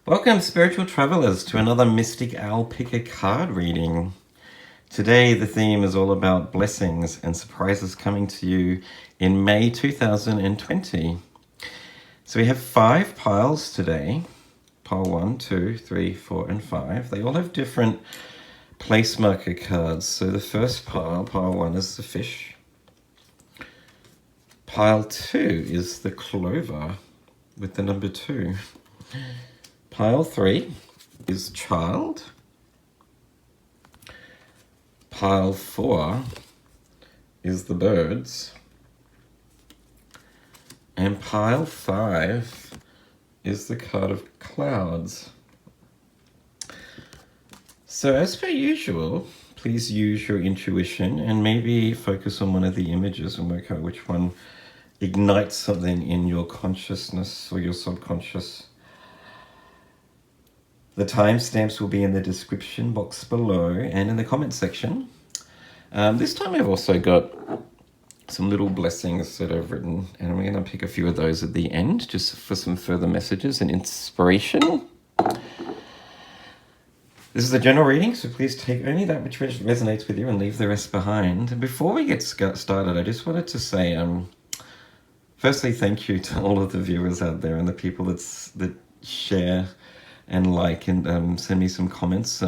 Welcome, spiritual travelers, to another Mystic Owl Pick a Card reading. Today, the theme is all about blessings and surprises coming to you in May 2020. So we have 5 piles today. Pile 1, 2, 3, 4, and 5. They all have different place marker cards. So the first pile 1, is the fish. Pile 2 is the clover with the number 2. Pile 3 is child. Pile 4 is the birds. And pile 5 is the card of clouds. So as per usual, please use your intuition and maybe focus on one of the images and work out which one ignites something in your consciousness or your subconscious. The timestamps will be in the description box below and in the comment section. This time I've also got some little blessings that I've written, and I'm going to pick a few of those at the end just for some further messages and inspiration. This is a general reading, so please take only that which resonates with you and leave the rest behind. And before we get started, I just wanted to say, firstly, thank you to all of the viewers out there and the people that share and like and send me some comments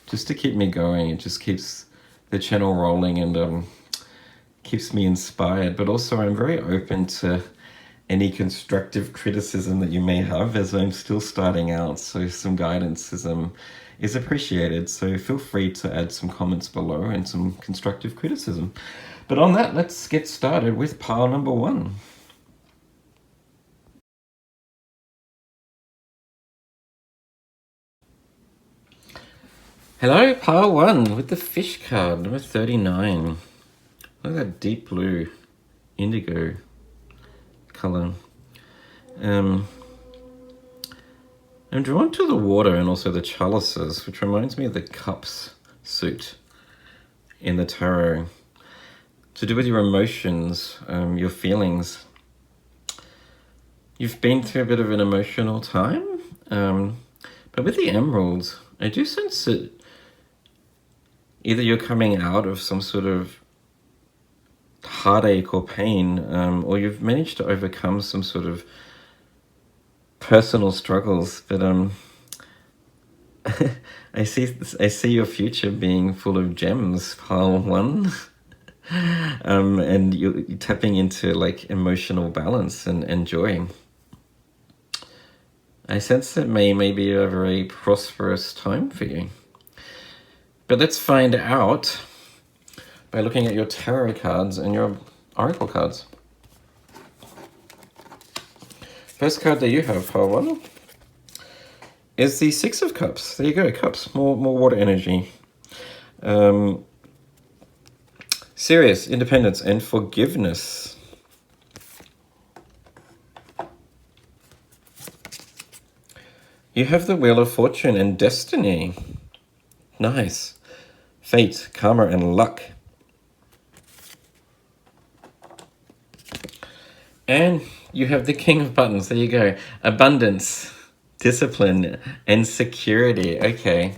just to keep me going. It just keeps the channel rolling and keeps me inspired. But also I'm very open to any constructive criticism that you may have, as I'm still starting out, so some guidance is appreciated. So feel free to add some comments below and some constructive criticism. But on that, let's get started with pile number 1. Hello, pile 1 with the fish card, number 39. Look at that deep blue, indigo color. I'm drawn to the water and also the chalices, which reminds me of the cups suit in the tarot. To do with your emotions, your feelings. You've been through a bit of an emotional time, but with the emeralds, I do sense that either you're coming out of some sort of heartache or pain, or you've managed to overcome some sort of personal struggles. But I see your future being full of gems, pile 1. And you're tapping into like emotional balance and joy. I sense that may be a very prosperous time for you. But let's find out by looking at your tarot cards and your oracle cards. First card that you have, pile 1, is the 6 of Cups. There you go, cups, more water energy. Serious, independence, and forgiveness. You have the Wheel of Fortune and Destiny. Nice. Fate, karma, and luck. And you have the King of Buttons. There you go. Abundance, discipline, and security. Okay.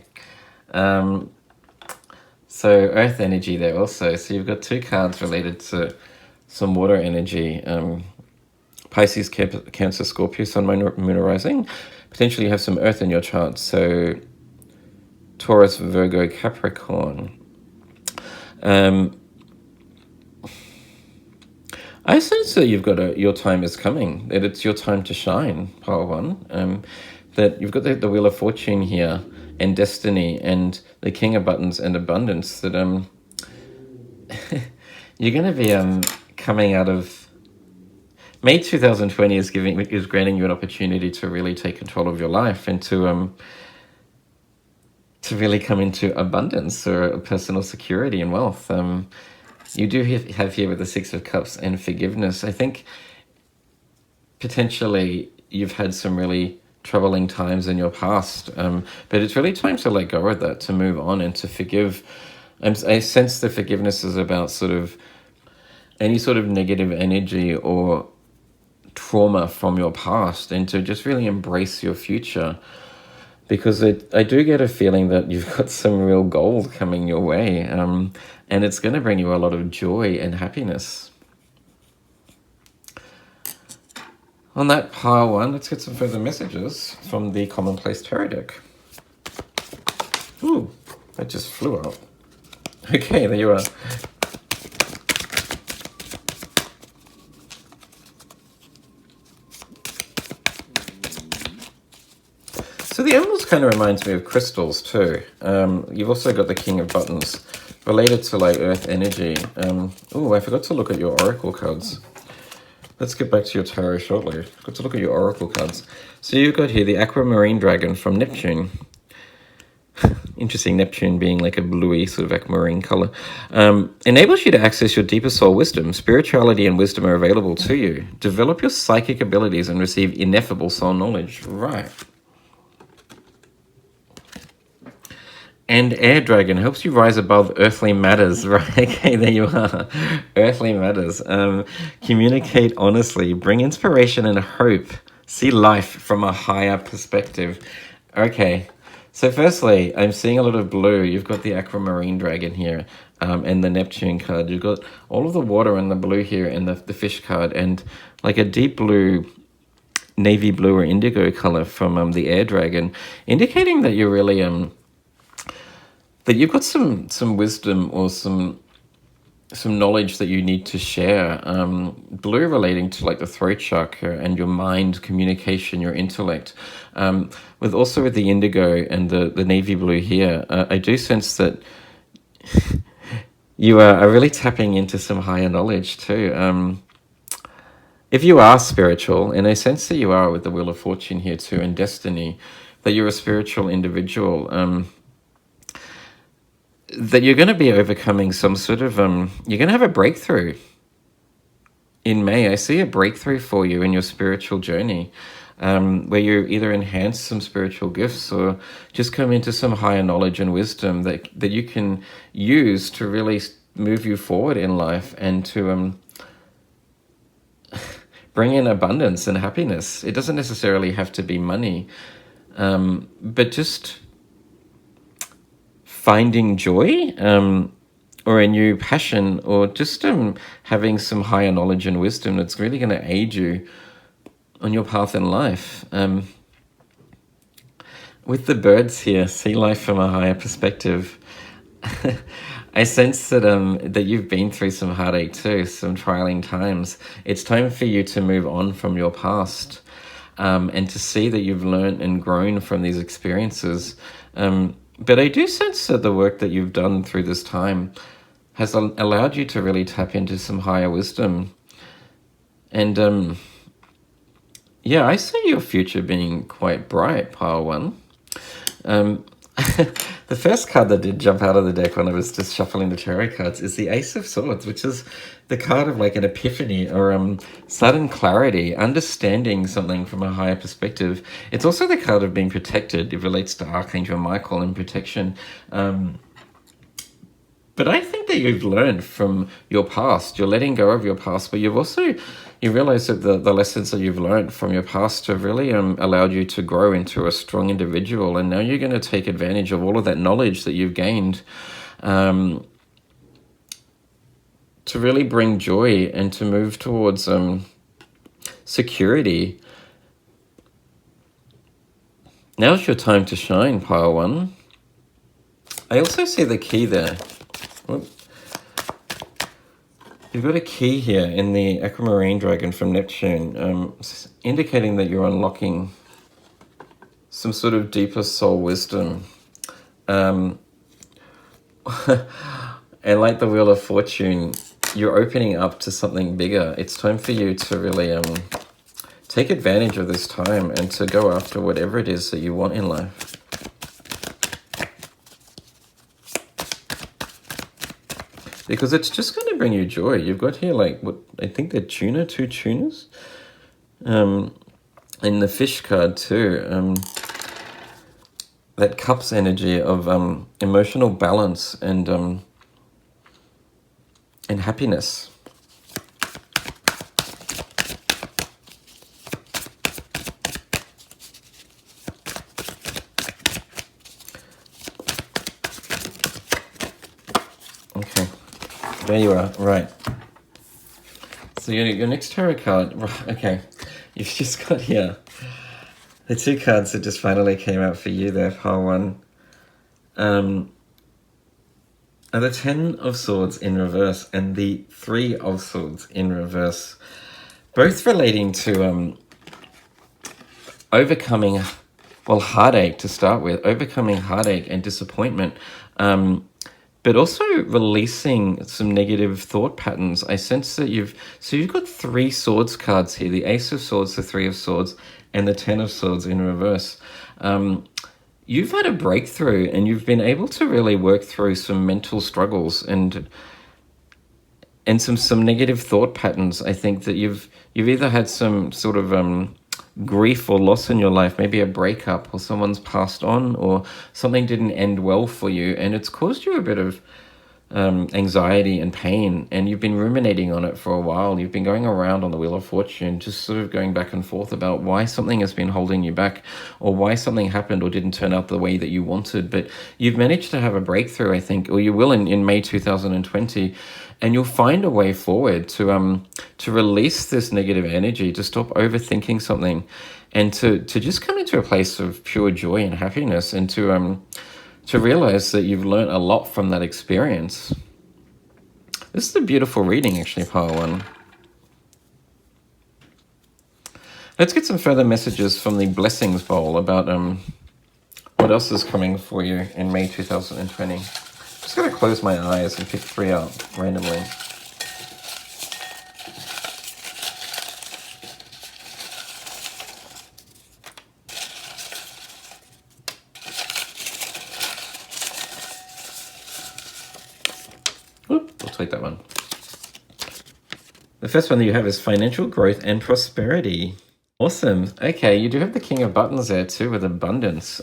So earth energy there also. So you've got 2 cards related to some water energy. Pisces, Cancer, Scorpio, Sun, Moon, Rising. Potentially you have some earth in your chart. So Taurus, Virgo, Capricorn. I sense that you've got your time is coming, that it's your time to shine, pile 1. That you've got the Wheel of Fortune here, and Destiny, and the King of Buttons, and Abundance. That you're going to be coming out of May 2020 is granting you an opportunity to really take control of your life and to really come into abundance or personal security and wealth. You do have here with the 6 of Cups and forgiveness. I think potentially you've had some really troubling times in your past, but it's really time to let go of that, to move on and to forgive. I sense the forgiveness is about sort of any sort of negative energy or trauma from your past, and to just really embrace your future. because I do get a feeling that you've got some real gold coming your way, and it's going to bring you a lot of joy and happiness. On that pile one, let's get some further messages from the Commonplace Tarot deck. Ooh, that just flew out. Okay, there you are. So the emeralds kind of reminds me of crystals too. You've also got the King of Buttons, related to like earth energy. Oh, I forgot to look at your oracle cards. Let's get back to your tarot shortly. Got to look at your oracle cards. So you've got here the aquamarine dragon from Neptune. Interesting, Neptune being like a bluey sort of aquamarine color. Enables you to access your deeper soul wisdom. Spirituality and wisdom are available to you. Develop your psychic abilities and receive ineffable soul knowledge. Right. And Air Dragon helps you rise above earthly matters, right? Okay, there you are. Earthly matters. Communicate honestly. Bring inspiration and hope. See life from a higher perspective. Okay, so firstly, I'm seeing a lot of blue. You've got the aquamarine dragon here, and the Neptune card. You've got all of the water and the blue here, and the fish card, and like a deep blue, navy blue or indigo color from the Air Dragon, indicating that you're really that you've got some wisdom or some knowledge that you need to share. Blue relating to like the throat chakra and your mind, communication, your intellect. With the indigo and the navy blue here, I do sense that you are really tapping into some higher knowledge too. If you are spiritual, and I sense that you are with the Wheel of Fortune here too, and destiny, that you're a spiritual individual, that you're going to be overcoming some sort of, you're going to have a breakthrough in May. I see a breakthrough for you in your spiritual journey, where you either enhance some spiritual gifts or just come into some higher knowledge and wisdom that you can use to really move you forward in life and to bring in abundance and happiness. It doesn't necessarily have to be money, but just finding joy, or a new passion, or just having some higher knowledge and wisdom that's really going to aid you on your path in life. With the birds here, see life from a higher perspective. I sense that that you've been through some heartache too, some trialing times. It's time for you to move on from your past, and to see that you've learned and grown from these experiences. But I do sense that the work that you've done through this time has allowed you to really tap into some higher wisdom. And yeah, I see your future being quite bright, pile one. The first card that did jump out of the deck when I was just shuffling the tarot cards is the Ace of Swords, which is the card of like an epiphany or sudden clarity, understanding something from a higher perspective. It's also the card of being protected. It relates to Archangel Michael and protection. But I think that you've learned from your past. You're letting go of your past, but you've also, you realize that the lessons that you've learned from your past have really allowed you to grow into a strong individual. And now you're going to take advantage of all of that knowledge that you've gained, to really bring joy and to move towards security. Now's your time to shine, pile one. I also see the key there. You've got a key here in the aquamarine dragon from Neptune, indicating that you're unlocking some sort of deeper soul wisdom. And like the Wheel of Fortune, you're opening up to something bigger. It's time for you to really take advantage of this time and to go after whatever it is that you want in life. Because it's just going to bring you joy. You've got here, like, what I think they're two tunas. And the fish card too. That cups energy of emotional balance and happiness. There you are, right. So your next tarot card, okay, you've just got here the two cards that just finally came out for you there, pile one, are the Ten of Swords in reverse and the Three of Swords in reverse, both relating to overcoming, well, heartache to start with, overcoming heartache and disappointment, but also releasing some negative thought patterns. I sense that you've got three swords cards here, the Ace of Swords, the Three of Swords, and the Ten of Swords in reverse. You've had a breakthrough and you've been able to really work through some mental struggles and some negative thought patterns. I think that you've either had some sort of grief or loss in your life, maybe a breakup or someone's passed on or something didn't end well for you, and it's caused you a bit of anxiety and pain, and you've been ruminating on it for a while. You've been going around on the Wheel of Fortune, just sort of going back and forth about why something has been holding you back or why something happened or didn't turn out the way that you wanted. But you've managed to have a breakthrough, I think, or you will in May 2020, and you'll find a way forward to release this negative energy, to stop overthinking something, and to just come into a place of pure joy and happiness, and to realize that you've learned a lot from that experience. This is a beautiful reading, actually, pile one. Let's get some further messages from the Blessings Bowl about what else is coming for you in May 2020. Just going to close my eyes and pick three out randomly. Oop, we'll take that one. The first one that you have is financial growth and prosperity. Awesome. Okay, you do have the King of Buttons there too, with abundance.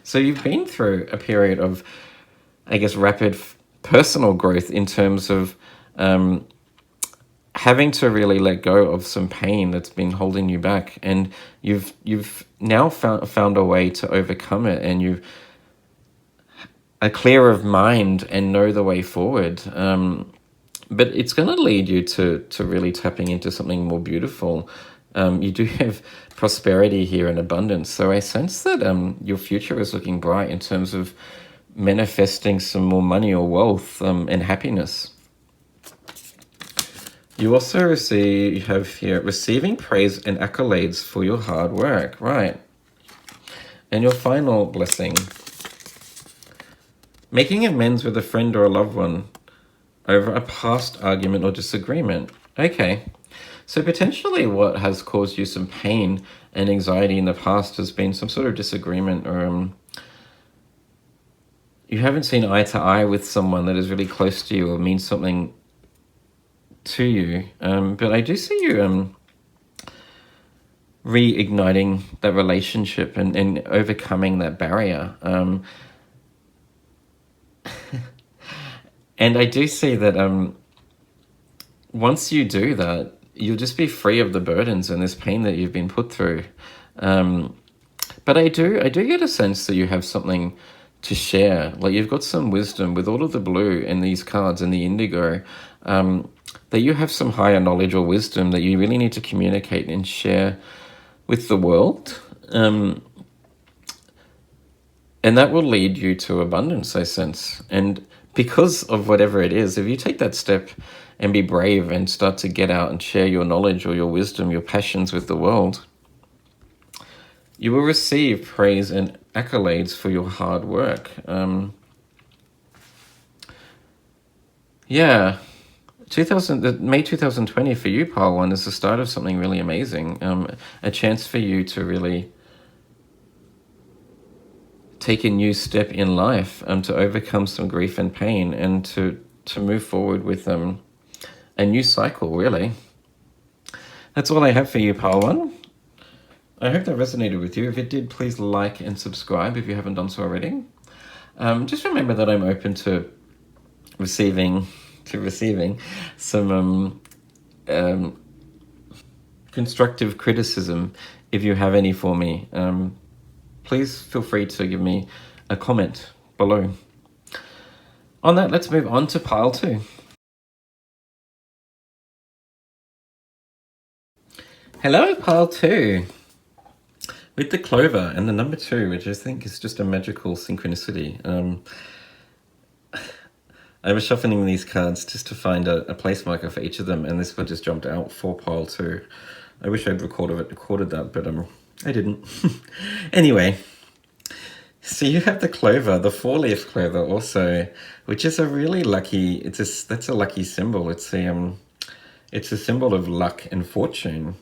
So you've been through a period of, I guess, rapid personal growth in terms of having to really let go of some pain that's been holding you back, and you've now found a way to overcome it, and you are clear of mind and know the way forward. But it's going to lead you to really tapping into something more beautiful. You do have prosperity here and abundance. So I sense that your future is looking bright in terms of manifesting some more money or wealth and happiness. You also have here receiving praise and accolades for your hard work, right? And your final blessing, making amends with a friend or a loved one over a past argument or disagreement. Okay, so potentially what has caused you some pain and anxiety in the past has been some sort of disagreement, or you haven't seen eye to eye with someone that is really close to you or means something to you. But I do see you reigniting that relationship and overcoming that barrier. And I do see that once you do that, you'll just be free of the burdens and this pain that you've been put through. But I do get a sense that you have something to share. Like, you've got some wisdom with all of the blue in these cards and the indigo, that you have some higher knowledge or wisdom that you really need to communicate and share with the world. And that will lead you to abundance, I sense. And because of whatever it is, if you take that step and be brave and start to get out and share your knowledge or your wisdom, your passions with the world, you will receive praise and accolades for your hard work. May 2020 for you, pile one, is the start of something really amazing. A chance for you to really take a new step in life, to overcome some grief and pain, and to move forward with a new cycle, really. That's all I have for you, pile one. I hope that resonated with you. If it did, please like and subscribe if you haven't done so already. Just remember that I'm open to receiving some constructive criticism if you have any for me. Please feel free to give me a comment below. On that, let's move on to pile two. Hello, pile 2. With the clover and the number 2, which I think is just a magical synchronicity. I was shuffling these cards just to find a place marker for each of them, and this one just jumped out for pile 2. I wish I'd recorded that, but I didn't. Anyway, so you have the clover, the 4-leaf clover also, which is a really lucky. That's a lucky symbol. It's a symbol of luck and fortune.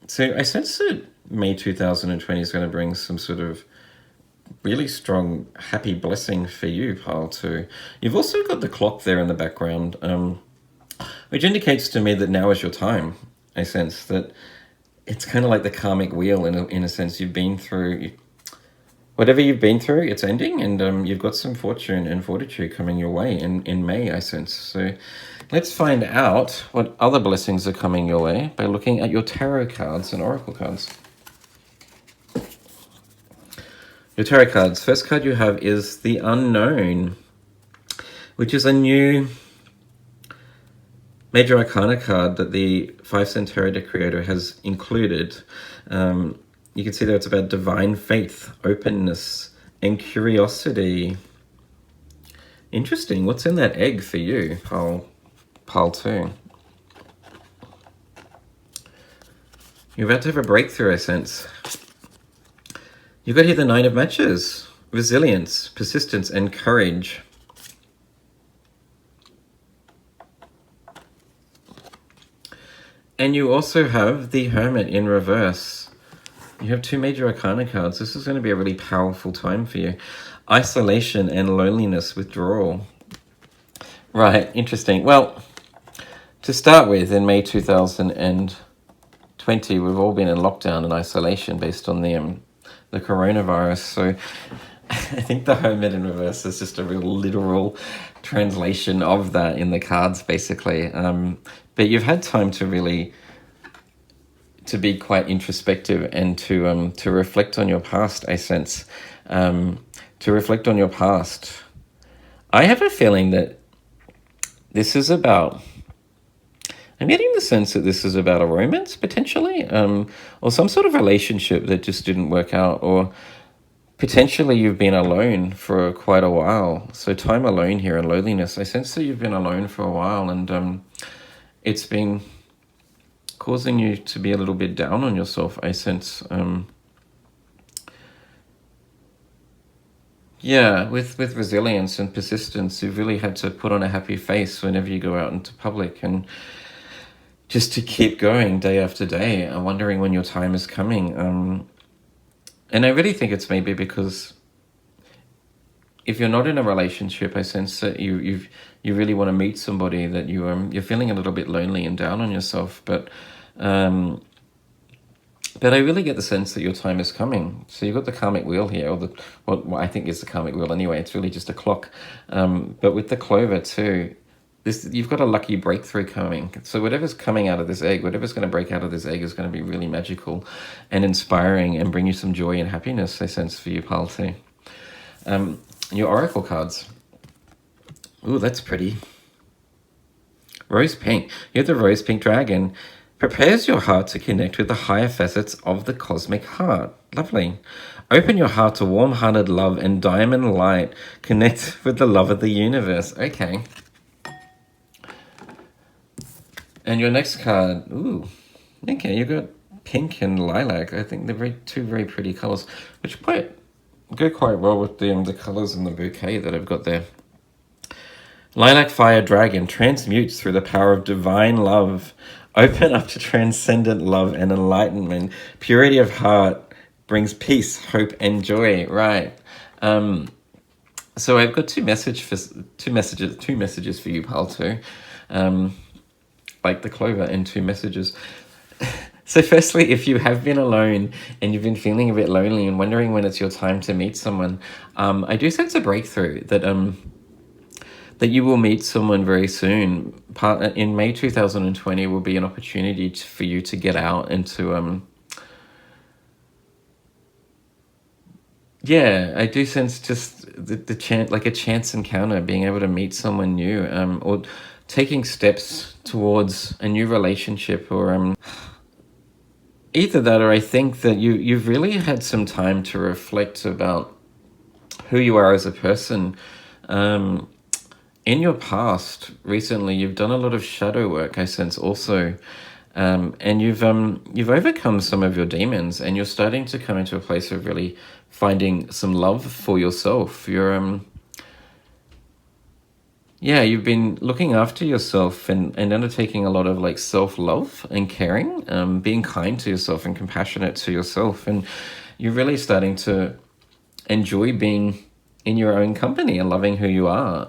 So I sense that May 2020 is going to bring some sort of really strong, happy blessing for you, pile 2. You've also got the clock there in the background, which indicates to me that now is your time. I sense that it's kind of like the karmic wheel in a sense. You've been through whatever you've been through, it's ending, and you've got some fortune and fortitude coming your way in May, I sense. So let's find out what other blessings are coming your way by looking at your tarot cards and oracle cards. Your tarot cards. First card you have is the Unknown, which is a new Major Arcana card that the 5-cent tarot deck creator has included. You can see that it's about divine faith, openness, and curiosity. Interesting. What's in that egg for you, pile 2? You're about to have a breakthrough, I sense. You've got here the 9 of Matches. Resilience, persistence, and courage. And you also have the Hermit in reverse. You have 2 Major Arcana cards. This is going to be a really powerful time for you. Isolation and loneliness, withdrawal. Right, interesting. Well, to start with, in May 2020, we've all been in lockdown and isolation based on the coronavirus. So I think the Hermit in reverse is just a real literal translation of that in the cards, basically. But you've had time to really to be quite introspective and to reflect on your past, I sense. To reflect on your past. I have a feeling that this is about... I'm getting the sense that this is about a romance, potentially, or some sort of relationship that just didn't work out, or potentially you've been alone for quite a while. So time alone here and loneliness. I sense that you've been alone for a while, and it's been causing you to be a little bit down on yourself, I sense. Yeah, with resilience and persistence, you've really had to put on a happy face whenever you go out into public, and just to keep going day after day, wondering when your time is coming. And I really think it's maybe because if you're not in a relationship, I sense that you really want to meet somebody, that you're feeling a little bit lonely and down on yourself. But I really get the sense that your time is coming. So you've got the karmic wheel here, or what I think is the karmic wheel anyway. It's really just a clock. But with the clover too, you've got a lucky breakthrough coming. So whatever's coming out of this egg, whatever's going to break out of this egg is going to be really magical and inspiring and bring you some joy and happiness, I sense, for you, pile 2. Your oracle cards. Ooh, that's pretty. Rose pink. You have the rose pink dragon. Prepares your heart to connect with the higher facets of the cosmic heart. Lovely. Open your heart to warm-hearted love and diamond light. Connect with the love of the universe. Okay. And your next card, ooh, okay, you've got pink and lilac. I think they're two very pretty colors, which go quite well with the colors in the bouquet that I've got there. Lilac Fire Dragon transmutes through the power of divine love. Open up to transcendent love and enlightenment. Purity of heart brings peace, hope, and joy. Right. So I've got two messages for you, pile 2. Like the clover, and 2 messages. So firstly, if you have been alone and you've been feeling a bit lonely and wondering when it's your time to meet someone, I do sense a breakthrough that you will meet someone very soon. In May 2020 will be an opportunity for you to get out and to... Yeah, I do sense just the chance, like a chance encounter, being able to meet someone new, or taking steps towards a new relationship, or either that, or I think that you've really had some time to reflect about who you are as a person. In your past, recently, you've done a lot of shadow work, I sense also, and you've overcome some of your demons, and you're starting to come into a place of really finding some love for yourself. Yeah, you've been looking after yourself and undertaking a lot of like self-love and caring, being kind to yourself and compassionate to yourself. And you're really starting to enjoy being in your own company and loving who you are.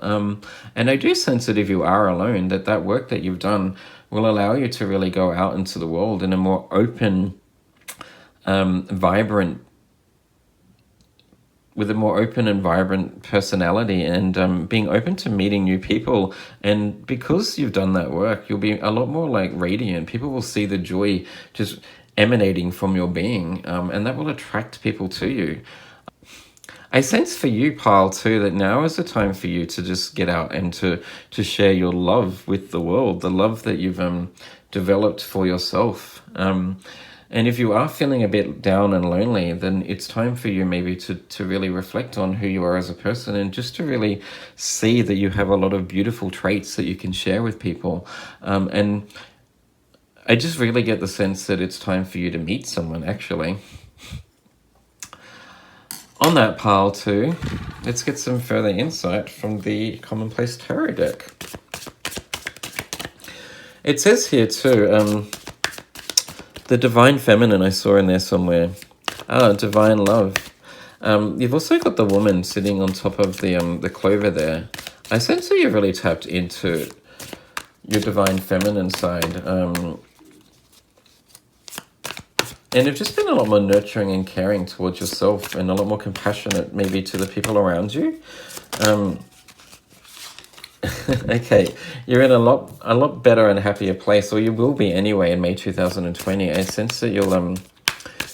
And I do sense that if you are alone, that work that you've done will allow you to really go out into the world in a more open, vibrant, with a more open and vibrant personality, and being open to meeting new people. And because you've done that work, you'll be a lot more like radiant. People will see the joy just emanating from your being, and that will attract people to you. I sense for you, Pile, too, that now is the time for you to just get out and to share your love with the world, the love that you've developed for yourself. And if you are feeling a bit down and lonely, then it's time for you maybe to really reflect on who you are as a person, and just to really see that you have a lot of beautiful traits that you can share with people. And I just really get the sense that it's time for you to meet someone, actually. On that, Pile, too, let's get some further insight from the Commonplace Tarot deck. It says here, too, the Divine Feminine I saw in there somewhere. Divine Love. You've also got the woman sitting on top of the clover there. I sense that you've really tapped into your Divine Feminine side. And you've just been a lot more nurturing and caring towards yourself, and a lot more compassionate maybe to the people around you. Okay, you're in a lot better and happier place, or you will be anyway in May 2020. I sense that you'll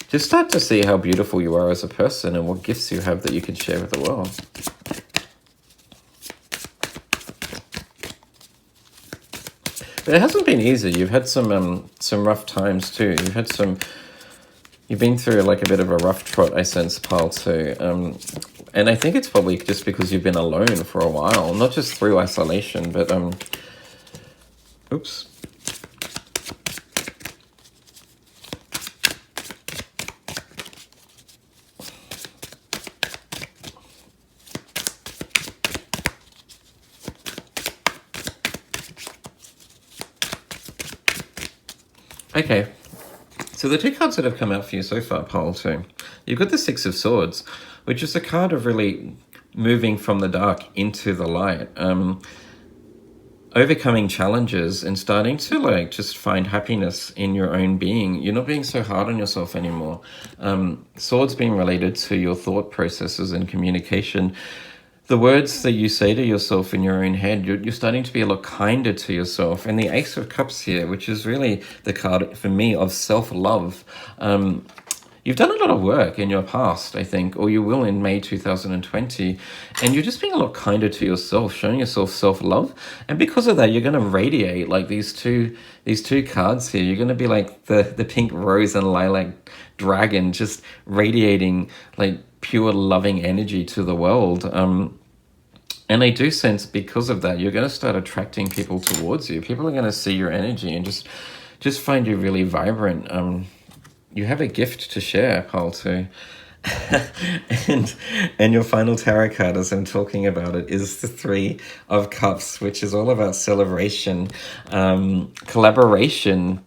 just start to see how beautiful you are as a person and what gifts you have that you can share with the world. But it hasn't been easy. You've had some rough times too. You've been through like a bit of a rough trot, I sense, Pile, too. And I think it's probably just because you've been alone for a while, not just through isolation, but oops. Okay. So the two cards that have come out for you so far, Pile, too, you've got the Six of Swords, which is a card of really moving from the dark into the light, overcoming challenges and starting to like just find happiness in your own being. You're not being so hard on yourself anymore. Swords being related to your thought processes and communication. The words that you say to yourself in your own head, you're starting to be a lot kinder to yourself. And the Ace of Cups here, which is really the card for me of self-love. You've done a lot of work in your past, I think, or you will in May 2020. And you're just being a lot kinder to yourself, showing yourself self-love. And because of that, you're going to radiate like these two cards here. You're going to be like the pink rose and lilac dragon, just radiating like pure loving energy to the world. And I do sense because of that, you're going to start attracting people towards you. People are going to see your energy and just find you really vibrant. You have a gift to share, Paul, too. and your final tarot card, as I'm talking about it, is the Three of Cups, which is all about celebration, collaboration,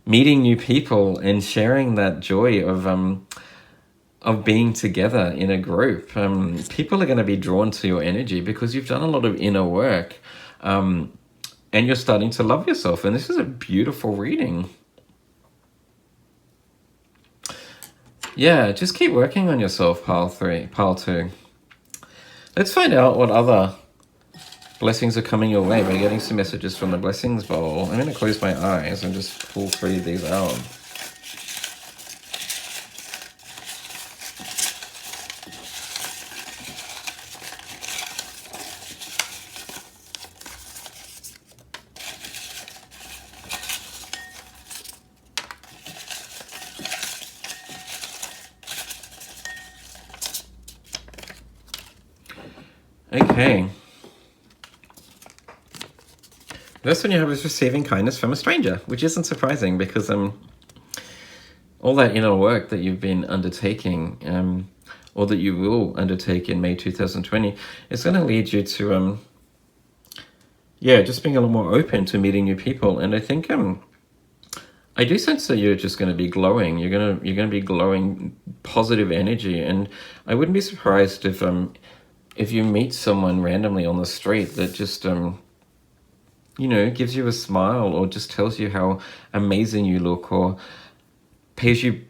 meeting new people, and sharing that joy of being together in a group. People are going to be drawn to your energy because you've done a lot of inner work, and you're starting to love yourself. And this is a beautiful reading. Yeah, just keep working on yourself, Pile 2. Let's find out what other blessings are coming your way by getting some messages from the blessings bowl. I'm going to close my eyes and just pull 3 of these out. Okay. The first one you have is receiving kindness from a stranger, which isn't surprising because all that inner work that you've been undertaking, or that you will undertake in May 2020, is going to lead you to, just being a little more open to meeting new people. And I think I do sense that you're just going to be glowing. You're going to be glowing positive energy, and I wouldn't be surprised if you meet someone randomly on the street that just gives you a smile, or just tells you how amazing you look, or pays you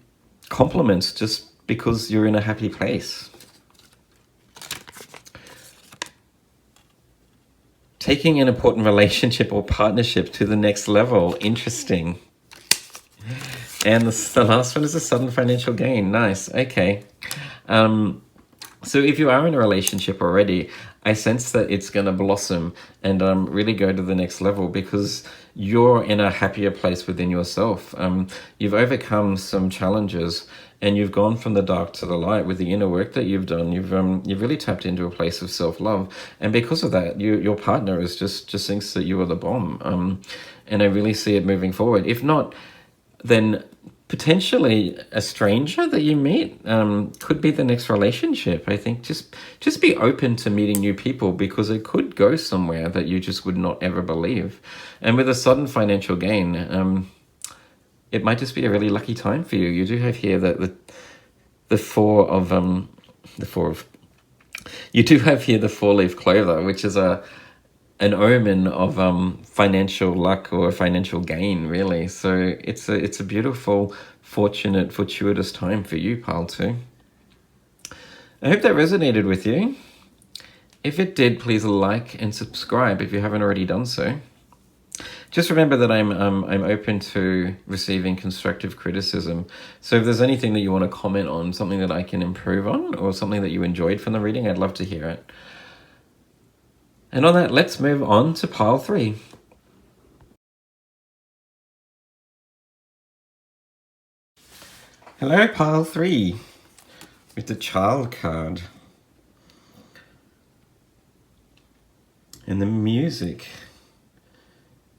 compliments just because you're in a happy place. Taking an important relationship or partnership to the next level. Interesting. And the last one is a sudden financial gain. Nice. Okay. So if you are in a relationship already, I sense that it's going to blossom and really go to the next level because you're in a happier place within yourself. You've overcome some challenges and you've gone from the dark to the light with the inner work that you've done. You've really tapped into a place of self-love. And because of that, your partner is just thinks that you are the bomb. And I really see it moving forward. If not, then potentially a stranger that you meet could be the next relationship. I think just be open to meeting new people because it could go somewhere that you just would not ever believe. And with a sudden financial gain, it might just be a really lucky time for you. You do have here that the four of you do have here the 4-leaf clover, which is an omen of financial luck or financial gain, really. So it's a beautiful, fortunate, fortuitous time for you, pile 2. I hope that resonated with you. If it did, please like and subscribe if you haven't already done so. Just remember that I'm open to receiving constructive criticism. So if there's anything that you want to comment on, something that I can improve on, or something that you enjoyed from the reading, I'd love to hear it. And on that, let's move on to pile 3. Hello, pile 3, with the child card. And the music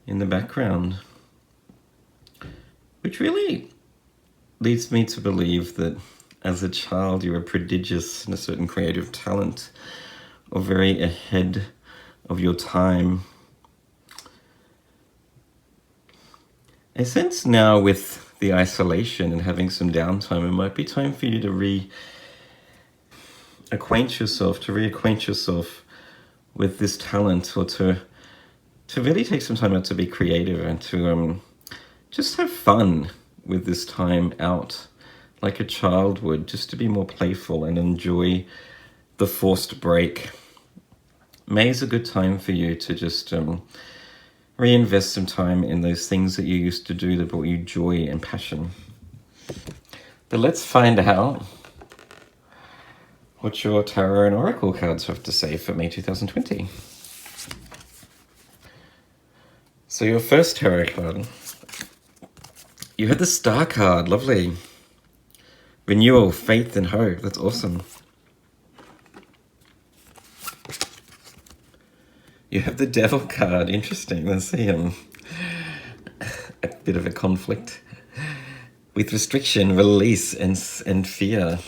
in the background, which really leads me to believe that as a child you were prodigious in a certain creative talent, or very ahead of your time. I sense now with the isolation and having some downtime, it might be time for you to reacquaint yourself with this talent, or to really take some time out to be creative and to just have fun with this time out, like a child would, just to be more playful and enjoy the forced break. May is a good time for you to just reinvest some time in those things that you used to do that brought you joy and passion. But let's find out what your tarot and oracle cards have to say for May 2020. So your first tarot card, you had the Star card. Lovely. Renewal, faith, and hope. That's awesome. You have the Devil card. Interesting. Let's see a bit of a conflict with restriction, release, and fear.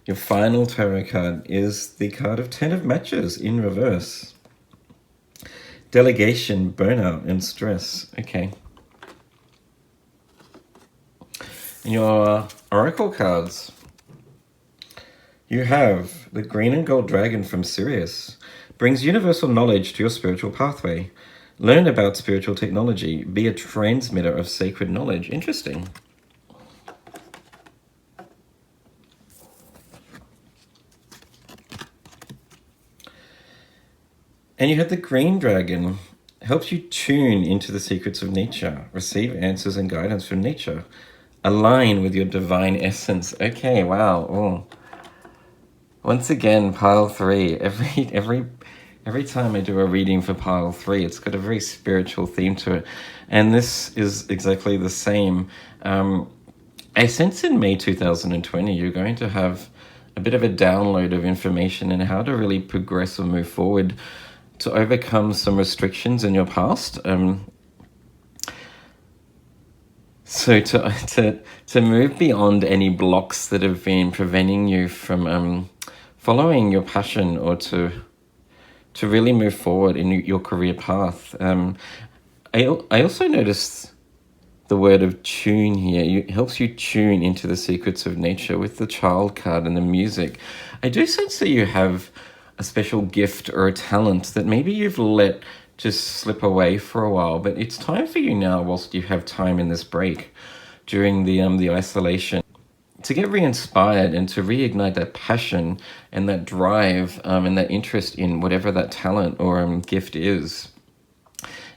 Your final tarot card is the card of 10 of Matches in reverse. Delegation, burnout, and stress. Okay. And your oracle cards, you have the Green and Gold Dragon from Sirius. Brings universal knowledge to your spiritual pathway. Learn about spiritual technology. Be a transmitter of sacred knowledge. Interesting. And you had the Green Dragon. Helps you tune into the secrets of nature. Receive answers and guidance from nature. Align with your divine essence. Okay, wow. Oh. Once again, pile 3. Every time I do a reading for pile 3, it's got a very spiritual theme to it. And this is exactly the same. I sense in May 2020, you're going to have a bit of a download of information and how to really progress or move forward to overcome some restrictions in your past. So to move beyond any blocks that have been preventing you from following your passion, or to really move forward in your career path. I also noticed the word of tune here. It helps you tune into the secrets of nature with the child card and the music. I do sense that you have a special gift or a talent that maybe you've let just slip away for a while, but it's time for you now, whilst you have time in this break during the isolation, to get re-inspired and to reignite that passion and that drive, and that interest in whatever that talent or gift is.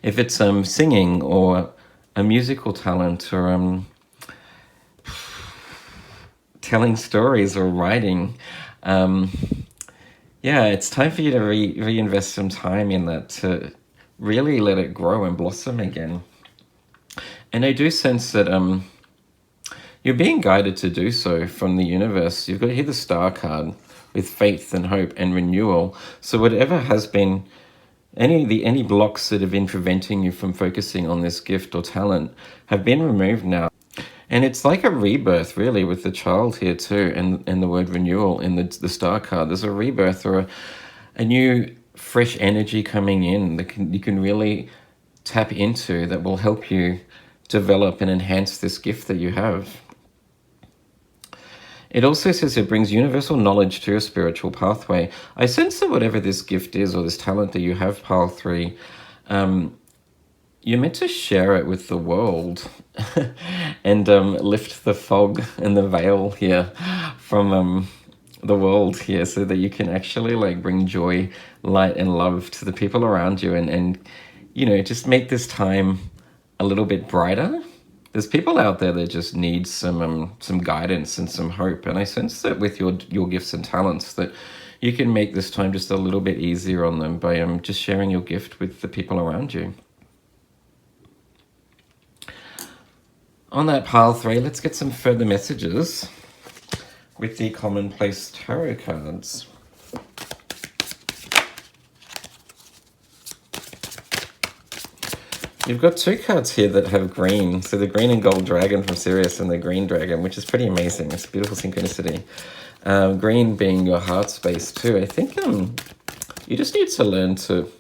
If it's singing, or a musical talent, or telling stories, or writing, yeah, it's time for you to reinvest some time in that, to really let it grow and blossom again. And I do sense that you're being guided to do so from the universe. You've got here the star card with faith and hope and renewal. So whatever has been, any blocks that have been preventing you from focusing on this gift or talent have been removed now. And it's like a rebirth, really, with the child here too, and the word renewal in the star card. There's a rebirth, or a new fresh energy coming in that you can really tap into, that will help you develop and enhance this gift that you have. It also says it brings universal knowledge to your spiritual pathway. I sense that whatever this gift is, or this talent that you have, Pile 3, you're meant to share it with the world and lift the fog and the veil here from the world here, so that you can actually like bring joy, light, and love to the people around you, and just make this time a little bit brighter. There's people out there that just need some guidance and some hope, and I sense that with your gifts and talents, that you can make this time just a little bit easier on them by just sharing your gift with the people around you. On that, Pile 3, let's get some further messages with the Commonplace Tarot cards. You've got two cards here that have green. So the green and gold dragon from Sirius, and the green dragon, which is pretty amazing. It's a beautiful synchronicity. Green being your heart space too. I think you just need to learn to...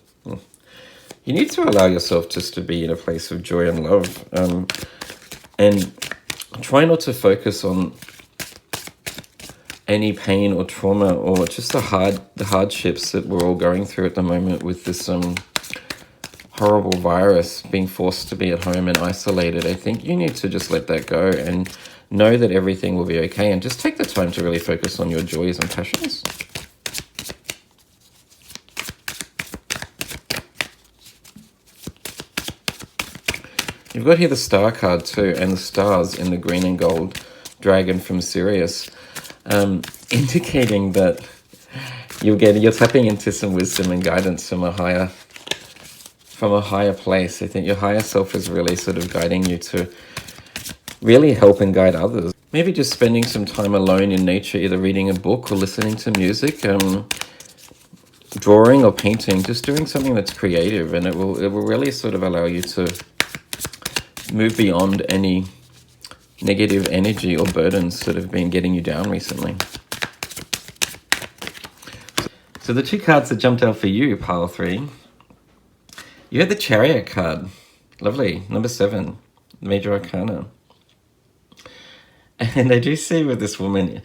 You need to allow yourself just to be in a place of joy and love. And try not to focus on any pain or trauma, or just the hardships that we're all going through at the moment with this horrible virus, being forced to be at home and isolated. I think you need to just let that go and know that everything will be okay, and just take the time to really focus on your joys and passions. You've got here the star card too, and the stars in the green and gold dragon from Sirius, indicating that you're tapping into some wisdom and guidance from a higher place. I think your higher self is really sort of guiding you to really help and guide others. Maybe just spending some time alone in nature, either reading a book or listening to music, drawing or painting, just doing something that's creative, and it will really sort of allow you to move beyond any negative energy or burdens that have been getting you down recently. So the two cards that jumped out for you, Pile 3, you had the Chariot card. Lovely. Number 7, Major Arcana. And I do see with this woman,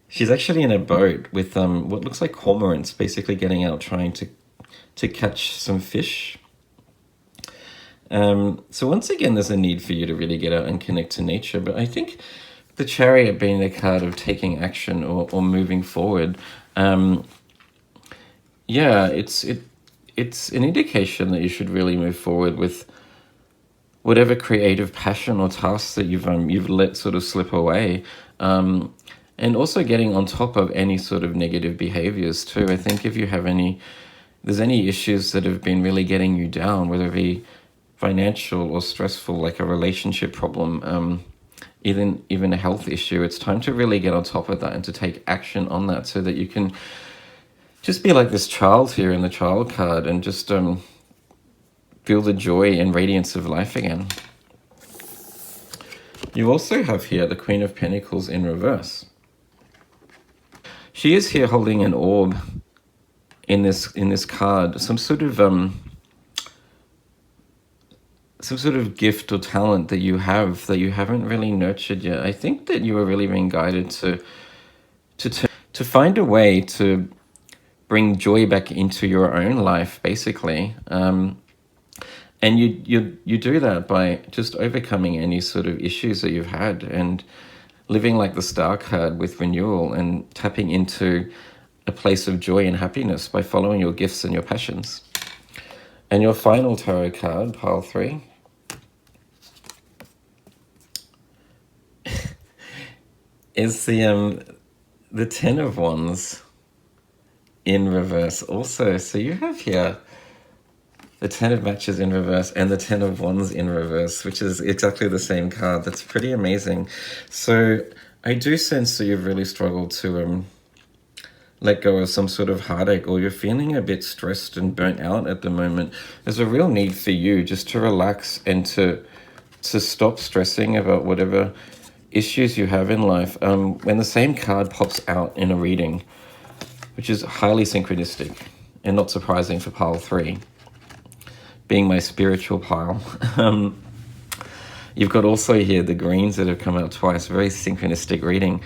she's actually in a boat with what looks like cormorants, basically getting out, trying to catch some fish. So once again, there's a need for you to really get out and connect to nature. But I think the Chariot being the card of taking action or moving forward, yeah, it's an indication that you should really move forward with whatever creative passion or tasks that you've let sort of slip away, and also getting on top of any sort of negative behaviors too. I think if you have there's any issues that have been really getting you down, whether it be financial or stressful, like a relationship problem, even a health issue, it's time to really get on top of that and to take action on that so that you can just be like this child here in the child card and just feel the joy and radiance of life again. You also have here the Queen of Pentacles in reverse. She is here holding an orb in this card, some sort of gift or talent that you have that you haven't really nurtured yet. I think that you are really being guided to find a way to bring joy back into your own life, basically. And you do that by just overcoming any sort of issues that you've had and living like the Star card with renewal and tapping into a place of joy and happiness by following your gifts and your passions. And your final tarot card, pile 3, is the Ten of Wands in reverse also. So you have here the Ten of Matches in reverse and the Ten of Wands in reverse, which is exactly the same card. That's pretty amazing. So I do sense that you've really struggled to let go of some sort of heartache, or you're feeling a bit stressed and burnt out at the moment. There's a real need for you just to relax and to stop stressing about whatever issues you have in life. When the same card pops out in a reading, which is highly synchronistic and not surprising for pile 3, being my spiritual pile. You've got also here the greens that have come out twice, very synchronistic reading.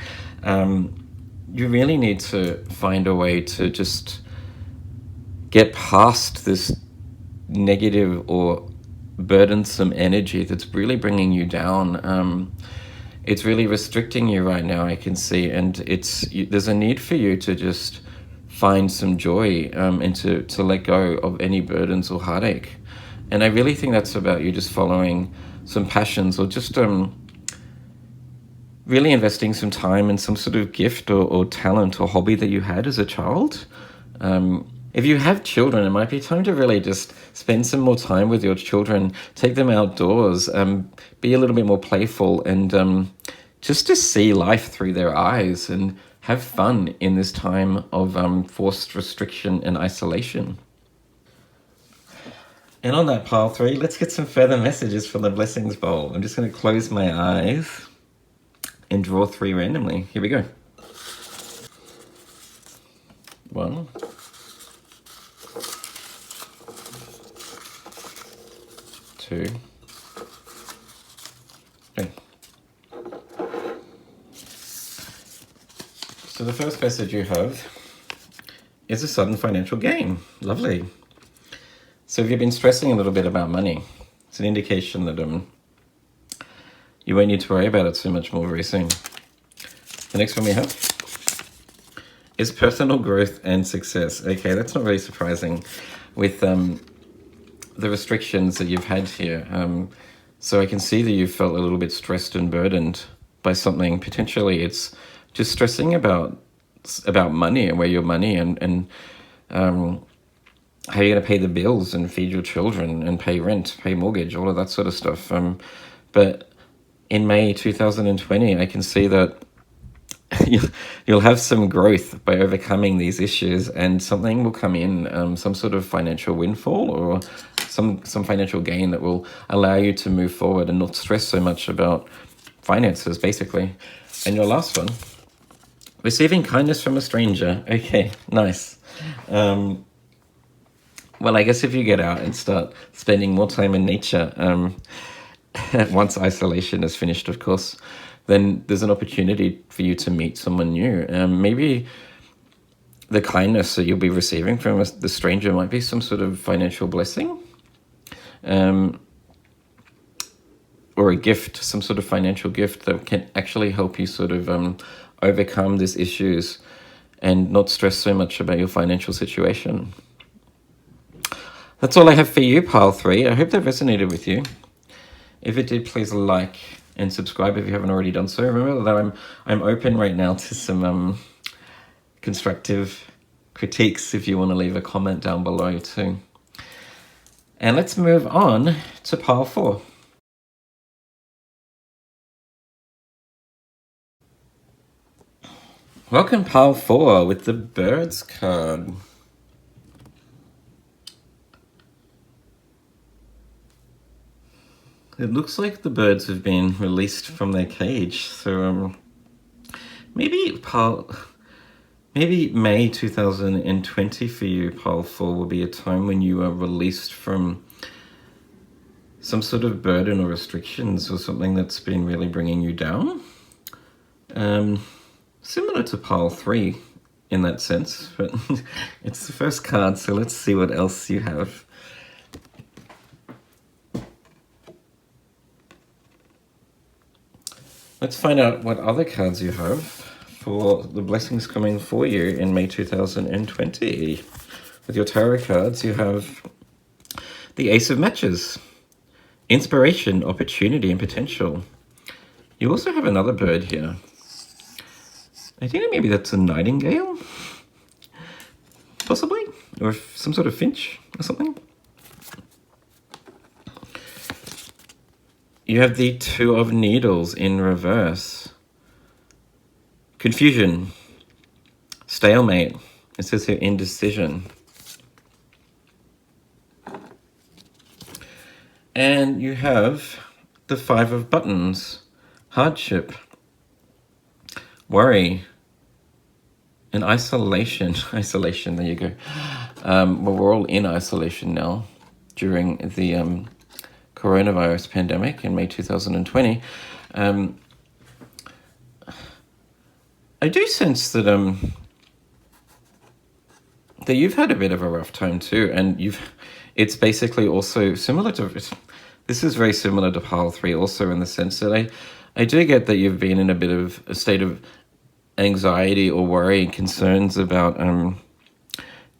You really need to find a way to just get past this negative or burdensome energy that's really bringing you down. It's really restricting you right now, I can see, and there's a need for you to just find some joy and to let go of any burdens or heartache. And I really think that's about you just following some passions, or just really investing some time in some sort of gift or talent or hobby that you had as a child. If you have children, it might be time to really just spend some more time with your children, take them outdoors, be a little bit more playful, and just to see life through their eyes and have fun in this time of forced restriction and isolation. And on that pile 3, let's get some further messages from the Blessings Bowl. I'm just going to close my eyes and draw 3 randomly. Here we go. 1, 2, 3. So the first message you have is a sudden financial gain. Lovely. So if you've been stressing a little bit about money, it's an indication that you won't need to worry about it so much more very soon. The next one we have is personal growth and success. Okay, that's not really surprising with the restrictions that you've had here. So I can see that you felt a little bit stressed and burdened by something. Potentially it's just stressing about money and where your money and how you're going to pay the bills and feed your children and pay rent, pay mortgage, all of that sort of stuff. But in May 2020, I can see that you'll have some growth by overcoming these issues, and something will come in, some sort of financial windfall or some financial gain that will allow you to move forward and not stress so much about finances, basically. And your last one, receiving kindness from a stranger. Okay, nice. Well, I guess if you get out and start spending more time in nature, once isolation is finished, of course, then there's an opportunity for you to meet someone new. Maybe the kindness that you'll be receiving from the stranger might be some sort of financial blessing, or a gift, some sort of financial gift that can actually help you sort of overcome these issues and not stress so much about your financial situation. That's all I have for you, pile 3. I hope that resonated with you. If it did, please like and subscribe if you haven't already done so. Remember that I'm open right now to some constructive critiques if you want to leave a comment down below too. And let's move on to pile 4. Welcome, pile 4 with the birds card. It looks like the birds have been released from their cage. So maybe May 2020 for you, pile 4, will be a time when you are released from some sort of burden or restrictions or something that's been really bringing you down. Similar to pile 3 in that sense, but it's the first card, so let's see what else you have. Let's find out what other cards you have for the blessings coming for you in May 2020. With your tarot cards, you have the Ace of Matches, inspiration, opportunity, and potential. You also have another bird here. I think maybe that's a nightingale, possibly, or some sort of finch or something. You have the Two of Needles in reverse. Confusion, stalemate. It says here indecision. And you have the Five of Buttons, hardship, worry, and isolation. Isolation, there you go. Well, we're all in isolation now during the coronavirus pandemic in May 2020. I do sense that that you've had a bit of a rough time too, and it's basically also similar to, this is very similar to pile 3 also, in the sense that I do get that you've been in a bit of a state of anxiety or worry and concerns about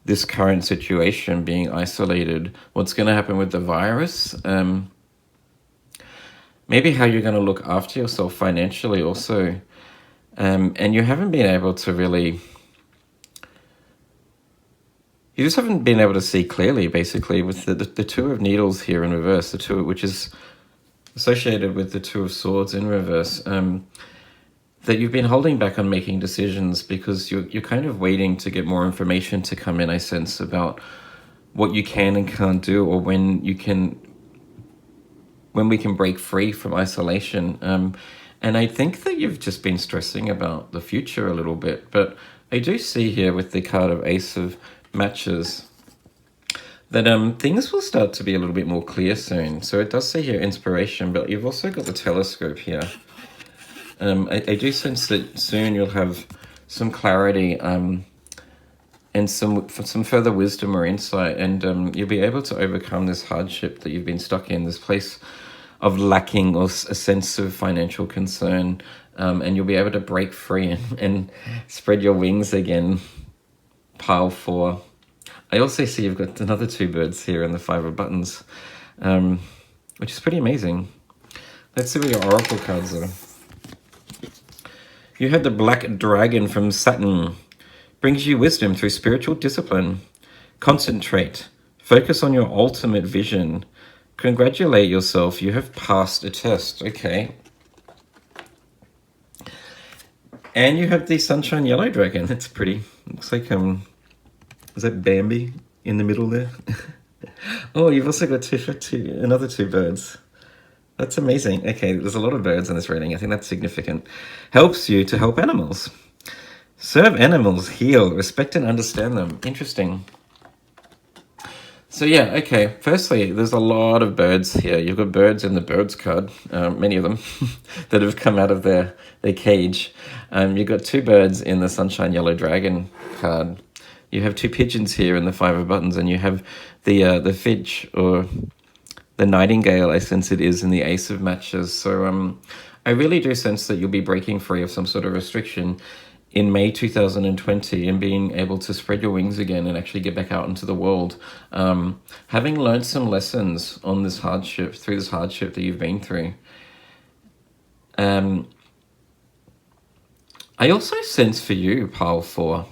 this current situation, being isolated, what's going to happen with the virus, maybe how you're going to look after yourself financially also, and you haven't been able to really, you just haven't been able to see clearly, basically, with the Two of Needles here in reverse, the two, which is associated with the Two of Swords in reverse, that you've been holding back on making decisions because you're kind of waiting to get more information to come in, I sense, about what you can and can't do, or when we can break free from isolation. And I think that you've just been stressing about the future a little bit, but I do see here with the card of Ace of Matches that things will start to be a little bit more clear soon. So it does say here inspiration, but you've also got the telescope here. I do sense that soon you'll have some clarity and some further wisdom or insight, and you'll be able to overcome this hardship that you've been stuck in, this place of lacking or a sense of financial concern, and you'll be able to break free and spread your wings again, pile 4. I also see you've got another 2 birds here in the Five of Buttons, which is pretty amazing. Let's see what your oracle cards are. You had the Black Dragon from Saturn. Brings you wisdom through spiritual discipline. Concentrate. Focus on your ultimate vision. Congratulate yourself. You have passed a test. Okay. And you have the Sunshine Yellow Dragon. That's pretty. Looks like, is that Bambi in the middle there? Oh, you've also got another 2 birds. That's amazing. Okay, there's a lot of birds in this reading. I think that's significant. Helps you to help animals. Serve animals, heal, respect and understand them. Interesting. So yeah, okay. Firstly, there's a lot of birds here. You've got birds in the birds card, many of them, that have come out of their cage. You've got 2 birds in the Sunshine Yellow Dragon card. You have 2 pigeons here in the Five of Buttons, and you have the finch, or the nightingale, I sense it is, in the Ace of Matches. So I really do sense that you'll be breaking free of some sort of restriction in May 2020 and being able to spread your wings again and actually get back out into the world. Having learned some lessons on this hardship, through this hardship that you've been through. I also sense for you, pile 4,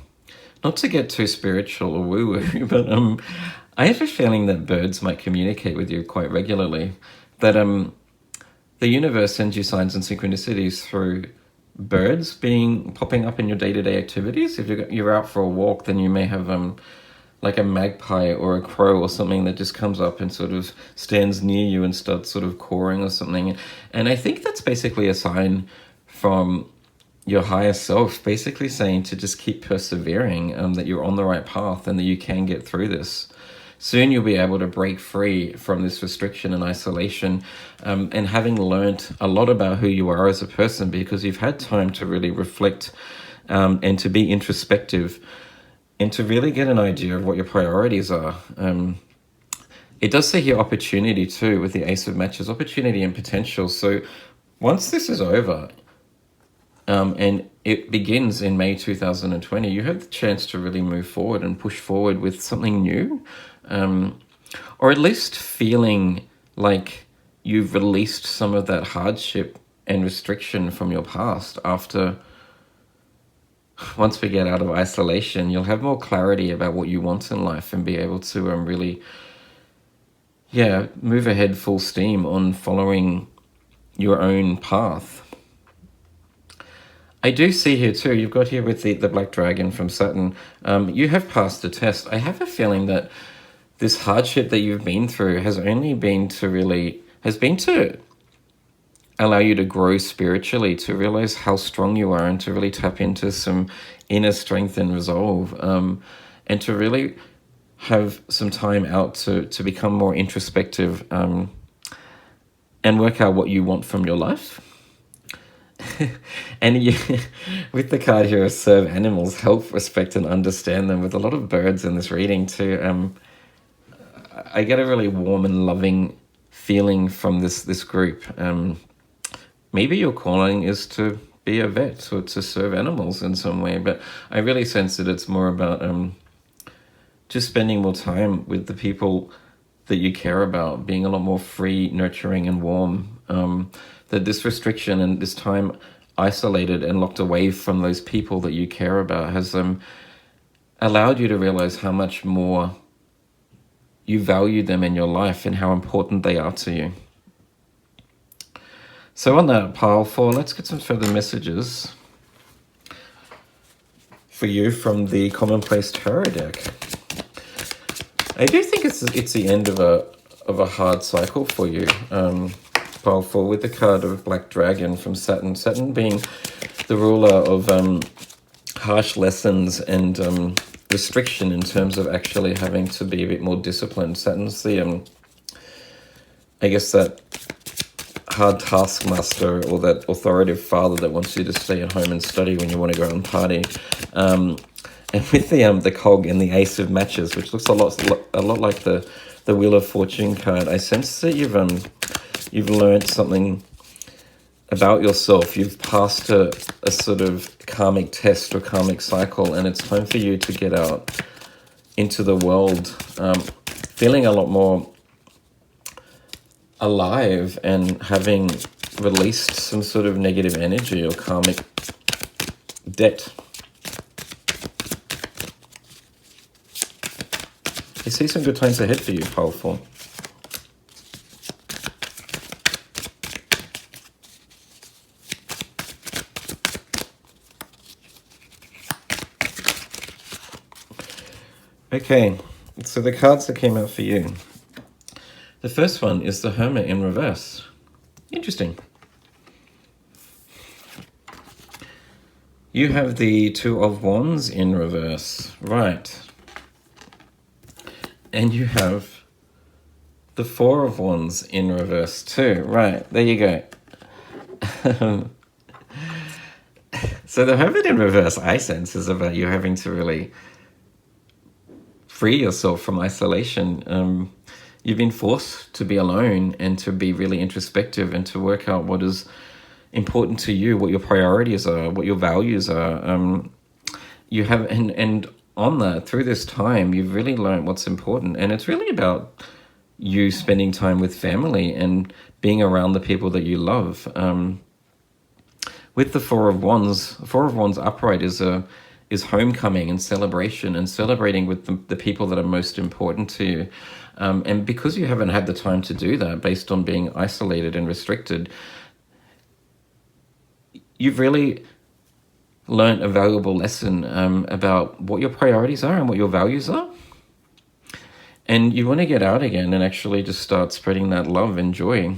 not to get too spiritual or woo-woo, but I have a feeling that birds might communicate with you quite regularly, that the universe sends you signs and synchronicities through birds popping up in your day-to-day activities. If you're out for a walk, then you may have like a magpie or a crow or something that just comes up and sort of stands near you and starts sort of cawing or something. And I think that's basically a sign from your higher self, basically saying to just keep persevering, that you're on the right path and that you can get through this. Soon you'll be able to break free from this restriction and isolation, and having learned a lot about who you are as a person, because you've had time to really reflect, and to be introspective and to really get an idea of what your priorities are. It does say here opportunity too, with the Ace of Matches, opportunity and potential. So once this is over, and it begins in May 2020, you have the chance to really move forward and push forward with something new, or at least feeling like you've released some of that hardship and restriction from your past. Once we get out of isolation, you'll have more clarity about what you want in life and be able to really, move ahead full steam on following your own path. I do see here too, you've got here with the Black Dragon from Saturn, you have passed the test. I have a feeling that this hardship that you've been through has been to allow you to grow spiritually, to realize how strong you are and to really tap into some inner strength and resolve, and to really have some time out to become more introspective, and work out what you want from your life. And with the card here, serve animals, help, respect, and understand them. With a lot of birds in this reading too, I get a really warm and loving feeling from this group. Maybe your calling is to be a vet or to serve animals in some way, but I really sense that it's more about just spending more time with the people that you care about, being a lot more free, nurturing, and warm. That this restriction and this time isolated and locked away from those people that you care about has allowed you to realize how much more you value them in your life and how important they are to you. So on that pile 4, let's get some further messages for you from the Commonplace Tarot deck. I do think it's the end of a hard cycle for you. Pile 4 with the card of Black Dragon from Saturn. Saturn being the ruler of harsh lessons and restriction in terms of actually having to be a bit more disciplined. Saturn's the, I guess, that hard taskmaster or that authoritative father that wants you to stay at home and study when you want to go out and party. And with the cog and the Ace of Matches, which looks a lot like the Wheel of Fortune card, I sense that you've learned something about yourself. You've passed a sort of karmic test or karmic cycle, and it's time for you to get out into the world, feeling a lot more alive and having released some sort of negative energy or karmic debt. I see some good times ahead for you, pile 4. Okay, so the cards that came out for you. The first one is the Hermit in reverse. Interesting. You have the Two of Wands in reverse. Right. And you have the Four of Wands in reverse too. Right, there you go. So the Hermit in reverse, I sense, is about you having to really free yourself from isolation. You've been forced to be alone and to be really introspective and to work out what is important to you, what your priorities are, what your values are. You have, and on that, through this time, you've really learned what's important. And it's really about you spending time with family and being around the people that you love. With the Four of Wands upright is homecoming and celebration and celebrating with the people that are most important to you. And because you haven't had the time to do that based on being isolated and restricted, you've really learned a valuable lesson about what your priorities are and what your values are. And you want to get out again and actually just start spreading that love and joy.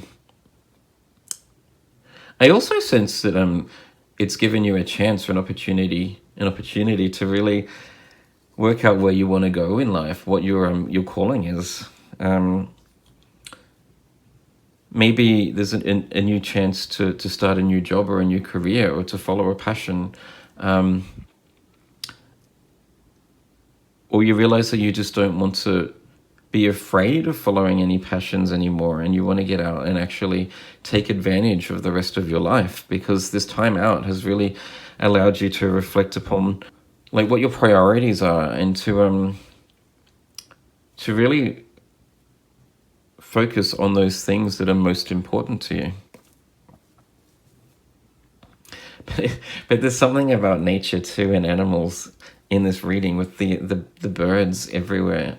I also sense that it's given you a chance or an opportunity to really work out where you want to go in life, what your calling is. Maybe there's a new chance to start a new job or a new career, or to follow a passion. Or you realize that you just don't want to be afraid of following any passions anymore, and you want to get out and actually take advantage of the rest of your life, because this time out has really allowed you to reflect upon like what your priorities are, and to really focus on those things that are most important to you. But there's something about nature too, and animals in this reading, with the birds everywhere.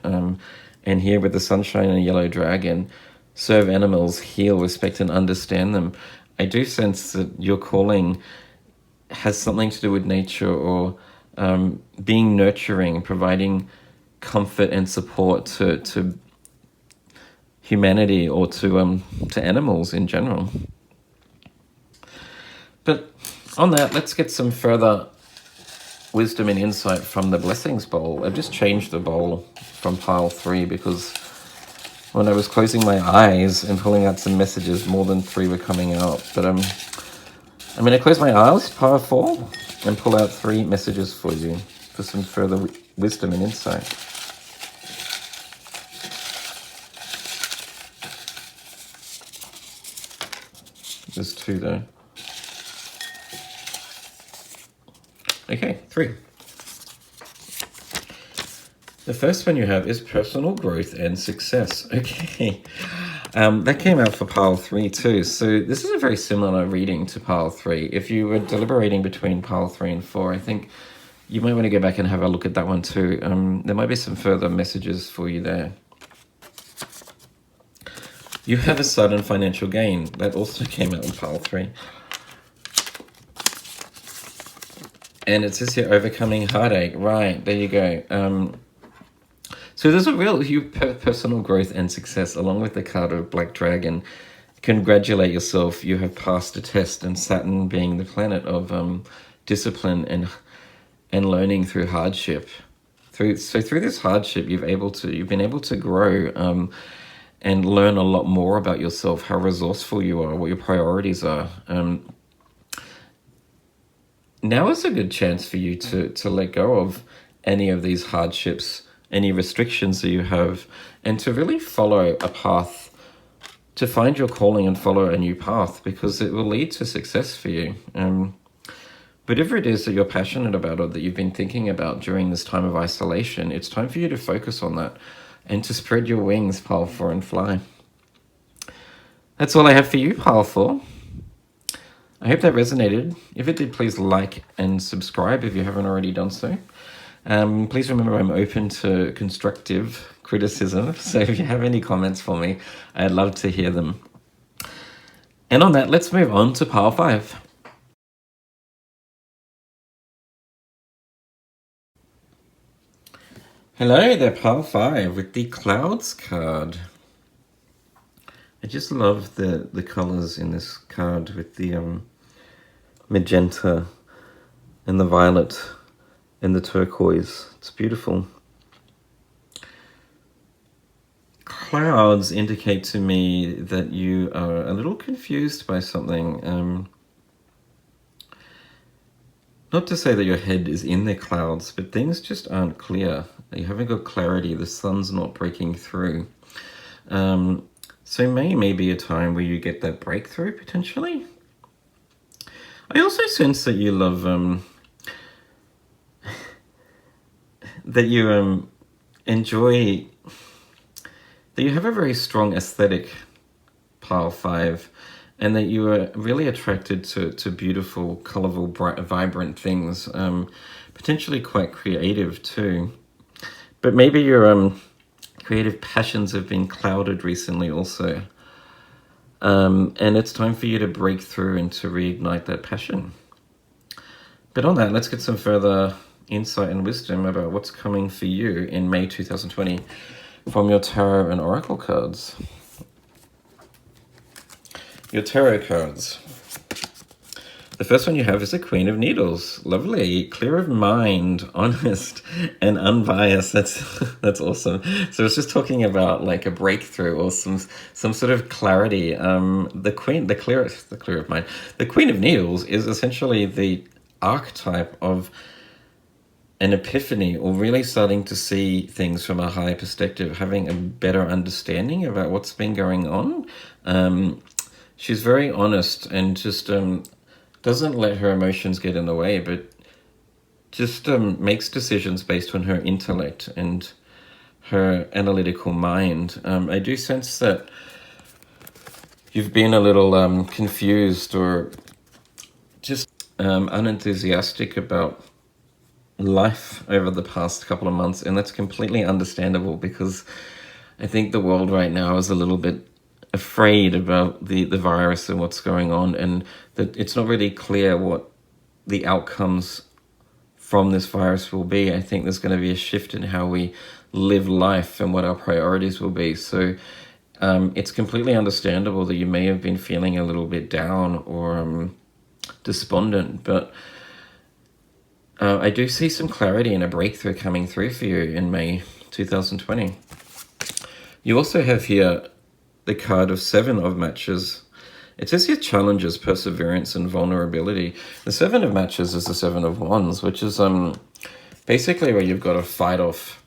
And here with the sunshine and a yellow dragon, serve animals, heal, respect, and understand them. I do sense that your calling has something to do with nature, or being nurturing, providing comfort and support to humanity, or to animals in general. But on that, let's get some further wisdom and insight from the Blessings Bowl. I've just changed the bowl from pile 3 because when I was closing my eyes and pulling out some messages, more than 3 were coming out. But I'm going to close my eyes, pile 4, and pull out 3 messages for you for some further wisdom and insight. There's 2 though. Okay, 3. The first one you have is personal growth and success. Okay, that came out for pile 3 too. So this is a very similar reading to pile 3. If you were deliberating between pile 3 and 4, I think you might want to go back and have a look at that one too. There might be some further messages for you there. You have a sudden financial gain. That also came out in pile 3. And it says here, overcoming heartache. Right, there you go. So there's a real huge personal growth and success, along with the card of Black Dragon. Congratulate yourself, you have passed a test, and Saturn being the planet of discipline and learning through hardship. Through this hardship, you've been able to grow and learn a lot more about yourself, how resourceful you are, what your priorities are. Now is a good chance for you to let go of any of these hardships, any restrictions that you have, and to really follow a path, to find your calling and follow a new path, because it will lead to success for you. Whatever it is that you're passionate about, or that you've been thinking about during this time of isolation, it's time for you to focus on that and to spread your wings, pile 4, and fly. That's all I have for you, pile 4. I hope that resonated. If it did, please like and subscribe if you haven't already done so. Please remember, I'm open to constructive criticism, so if you have any comments for me, I'd love to hear them. And on that, let's move on to pile 5. Hello there, pile 5, with the Clouds card. I just love the colours in this card, with the magenta and the violet and the turquoise. It's beautiful. Clouds indicate to me that you are a little confused by something. Not to say that your head is in the clouds, but things just aren't clear. You haven't got clarity. The sun's not breaking through. So may be a time where you get that breakthrough, potentially. I also sense that you love, that you enjoy, that you have a very strong aesthetic, pile 5, and that you are really attracted to beautiful, colourful, bright, vibrant things, potentially quite creative too. But maybe your creative passions have been clouded recently also. And it's time for you to break through and to reignite that passion. But on that, let's get some further insight and wisdom about what's coming for you in May 2020 from your tarot and oracle cards. Your tarot cards. The first one you have is the Queen of Needles. Lovely, clear of mind, honest, and unbiased. That's awesome. So it's just talking about like a breakthrough or some sort of clarity. The clear of mind. The Queen of Needles is essentially the archetype of an epiphany, or really starting to see things from a higher perspective, having a better understanding about what's been going on. She's very honest and just doesn't let her emotions get in the way, but just makes decisions based on her intellect and her analytical mind. I do sense that you've been a little confused or just unenthusiastic about life over the past couple of months, and that's completely understandable, because I think the world right now is a little bit afraid about the virus and what's going on, and that it's not really clear what the outcomes from this virus will be. I think there's going to be a shift in how we live life and what our priorities will be. So it's completely understandable that you may have been feeling a little bit down or despondent, but I do see some clarity and a breakthrough coming through for you in May 2020. You also have here the card of Seven of Matches. It says here challenges, perseverance, and vulnerability. The Seven of Matches is the Seven of Wands, which is basically where you've got to fight off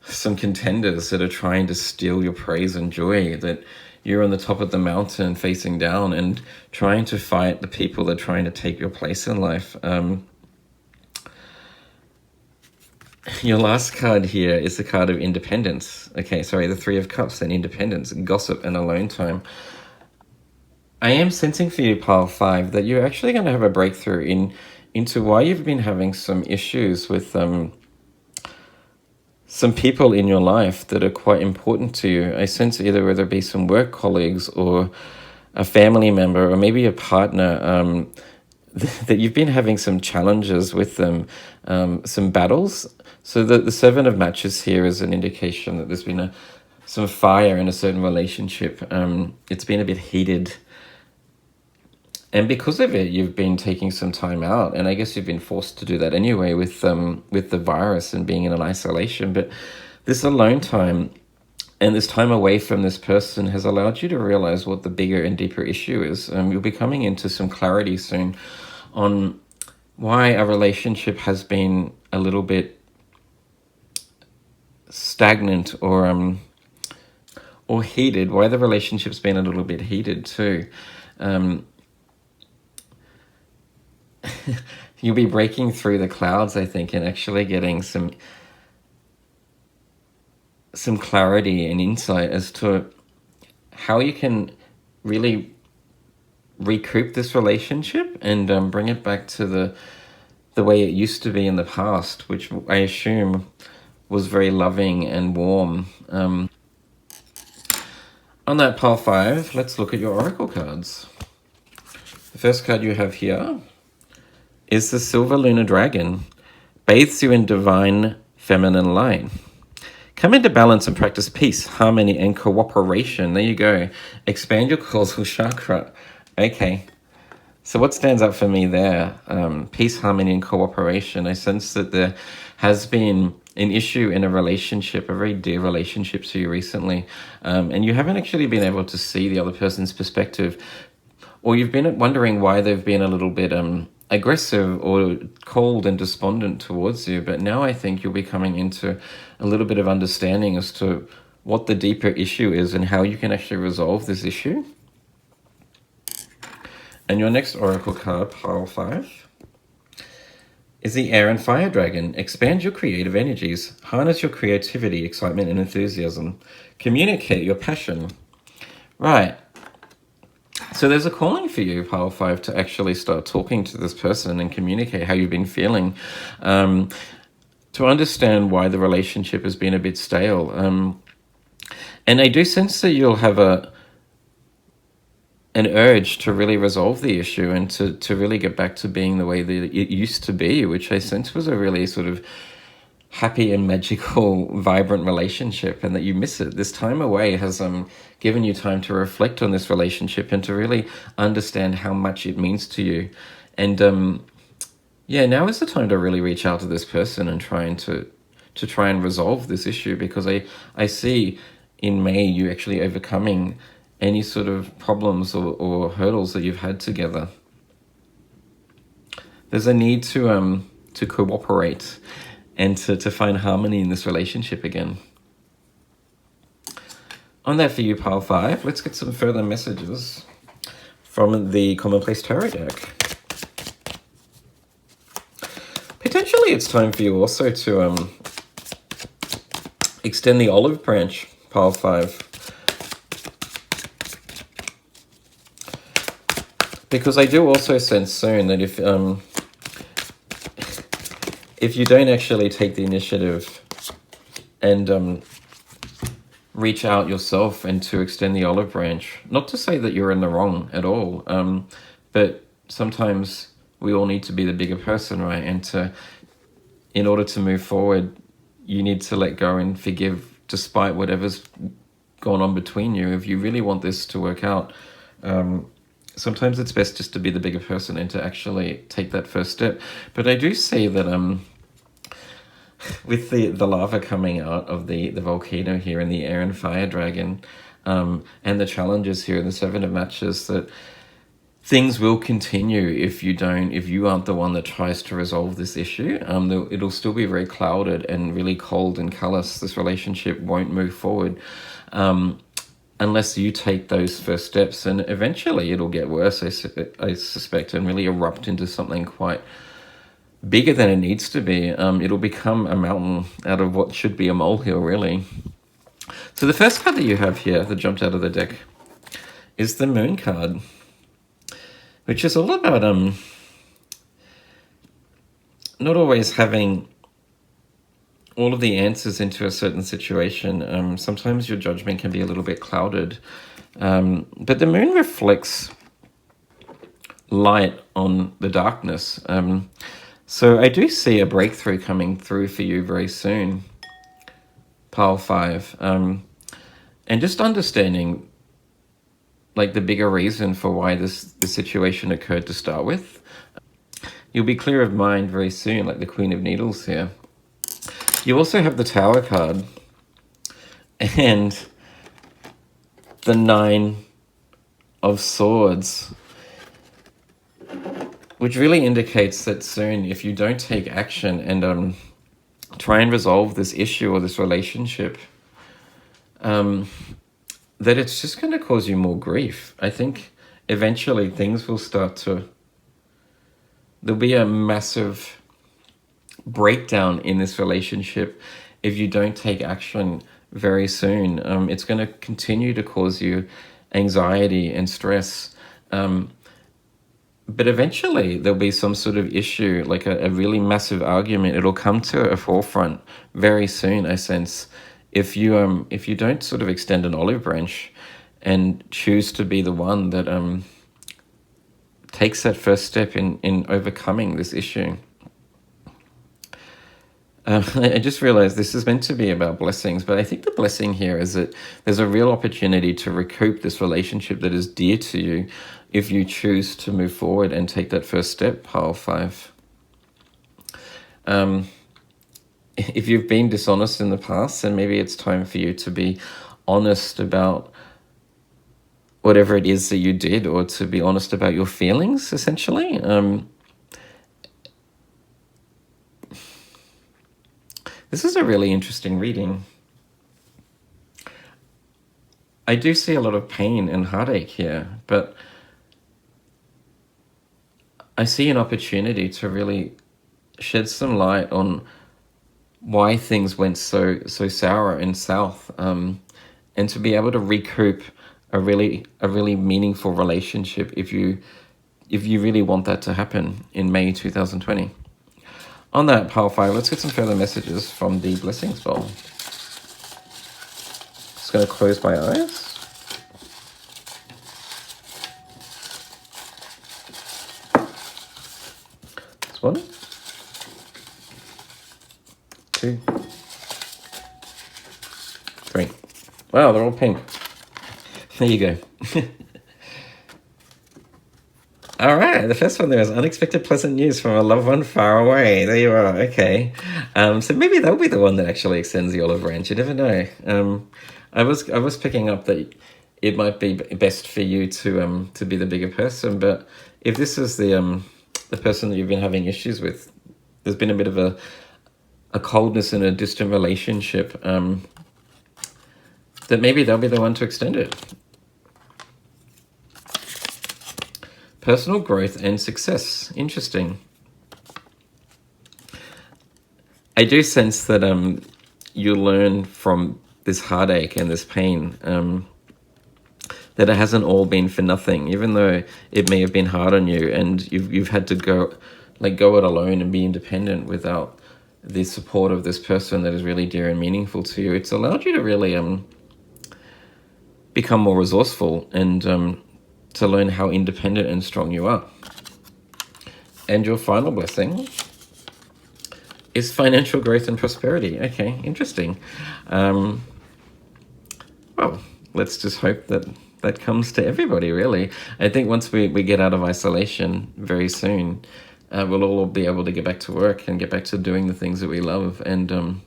some contenders that are trying to steal your praise and joy, that you're on the top of the mountain facing down and trying to fight the people that are trying to take your place in life. Your last card here is the card of independence. Okay, sorry, the Three of Cups and independence, gossip, and alone time. I am sensing for you, pile 5, that you're actually going to have a breakthrough into why you've been having some issues with some people in your life that are quite important to you. I sense either whether it be some work colleagues or a family member or maybe a partner, that you've been having some challenges with them, some battles. So the Seven of Matches here is an indication that there's been some fire in a certain relationship. It's been a bit heated. And because of it, you've been taking some time out. And I guess you've been forced to do that anyway with the virus and being in an isolation. But this alone time and this time away from this person has allowed you to realize what the bigger and deeper issue is. You'll be coming into some clarity soon on why a relationship has been a little bit stagnant or heated, why the relationship's been a little bit heated too. You'll be breaking through the clouds, I think, and actually getting some clarity and insight as to how you can really recoup this relationship and bring it back to the way it used to be in the past, which I assume was very loving and warm. On that pile 5, let's look at your oracle cards. The first card you have here is the Silver Lunar Dragon. Bathes you in divine feminine light. Come into balance and practice peace, harmony, and cooperation. There you go. Expand your causal chakra. Okay. So what stands out for me there? Peace, harmony, and cooperation. I sense that there has been an issue in a relationship, a very dear relationship to you recently, and you haven't actually been able to see the other person's perspective, or you've been wondering why they've been a little bit aggressive or cold and despondent towards you. But now I think you'll be coming into a little bit of understanding as to what the deeper issue is and how you can actually resolve this issue. And your next oracle card, pile 5, is the Air and Fire Dragon. Expand your creative energies. Harness your creativity, excitement, and enthusiasm. Communicate your passion. Right. So there's a calling for you, pile 5, to actually start talking to this person and communicate how you've been feeling, to understand why the relationship has been a bit stale. And I do sense that you'll have an urge to really resolve the issue and to really get back to being the way that it used to be, which I sense was a really sort of happy and magical, vibrant relationship, and that you miss it. This time away has given you time to reflect on this relationship and to really understand how much it means to you. And yeah, now is the time to really reach out to this person and try and resolve this issue, because I see in May you actually overcoming any sort of problems or hurdles that you've had together. There's a need to cooperate and to find harmony in this relationship again. On that for you, Pile 5, let's get some further messages from the Commonplace Tarot deck. Potentially it's time for you also to extend the olive branch, Pile 5. Because I do also sense soon that if you don't actually take the initiative and reach out yourself and to extend the olive branch, not to say that you're in the wrong at all, but sometimes we all need to be the bigger person, right? And in order to move forward, you need to let go and forgive despite whatever's gone on between you. If you really want this to work out, sometimes it's best just to be the bigger person and to actually take that first step. But I do see that with the lava coming out of the volcano here and the air and fire dragon, and the challenges here, the 7 of matches, that things will continue if you aren't the one that tries to resolve this issue. It'll still be very clouded and really cold and callous. This relationship won't move forward unless you take those first steps, and eventually it'll get worse, I suspect, and really erupt into something quite bigger than it needs to be. It'll become a mountain out of what should be a molehill, really. So the first card that you have here that jumped out of the deck is the Moon card, which is all about not always having all of the answers into a certain situation. Sometimes your judgment can be a little bit clouded, but the moon reflects light on the darkness. So I do see a breakthrough coming through for you very soon, Pile 5. And just understanding like the bigger reason for why this situation occurred to start with. You'll be clear of mind very soon, like the Queen of Needles here. You also have the Tower card and the 9 of Swords, which really indicates that soon, if you don't take action and try and resolve this issue or this relationship, that it's just going to cause you more grief. I think eventually things will start to... There'll be a massive breakdown in this relationship if you don't take action very soon. It's going to continue to cause you anxiety and stress. But eventually there'll be some sort of issue, like a really massive argument. It'll come to a forefront very soon, I sense. If you don't sort of extend an olive branch and choose to be the one that takes that first step in overcoming this issue. I just realized this is meant to be about blessings, but I think the blessing here is that there's a real opportunity to recoup this relationship that is dear to you if you choose to move forward and take that first step, Pile 5. If you've been dishonest in the past, then maybe it's time for you to be honest about whatever it is that you did, or to be honest about your feelings, essentially. This is a really interesting reading. I do see a lot of pain and heartache here, but I see an opportunity to really shed some light on why things went so sour and south, and to be able to recoup a really meaningful relationship if you really want that to happen in May 2020. On that, Pile 5, let's get some further messages from the Blessings Bowl. Just going to close my eyes. 1, 2, 3. Wow, they're all pink. There you go. All right, the first one there is unexpected pleasant news from a loved one far away. There you are. Okay, so maybe that'll be the one that actually extends the olive branch. You never know. I was picking up that it might be best for you to be the bigger person, but if this is the person that you've been having issues with, there's been a bit of a coldness in a distant relationship. That maybe they'll be the one to extend it. Personal growth and success. Interesting. I do sense that you learn from this heartache and this pain, that it hasn't all been for nothing, even though it may have been hard on you and you've had to go it alone and be independent without the support of this person that is really dear and meaningful to you. It's allowed you to really become more resourceful and to learn how independent and strong you are. And your final blessing is financial growth and prosperity. Okay, interesting. Well, let's just hope that comes to everybody, really. I think once we get out of isolation very soon, we'll all be able to get back to work and get back to doing the things that we love. And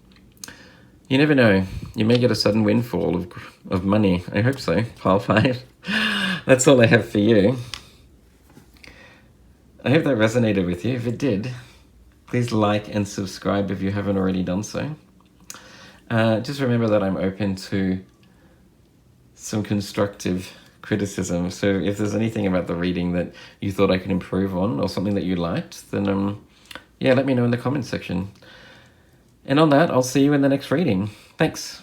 you never know. You may get a sudden windfall of money. I hope so. Pile 5. That's all I have for you. I hope that resonated with you. If it did, please like and subscribe if you haven't already done so. Just remember that I'm open to some constructive criticism. So if there's anything about the reading that you thought I could improve on or something that you liked, then yeah, let me know in the comments section. And on that, I'll see you in the next reading. Thanks.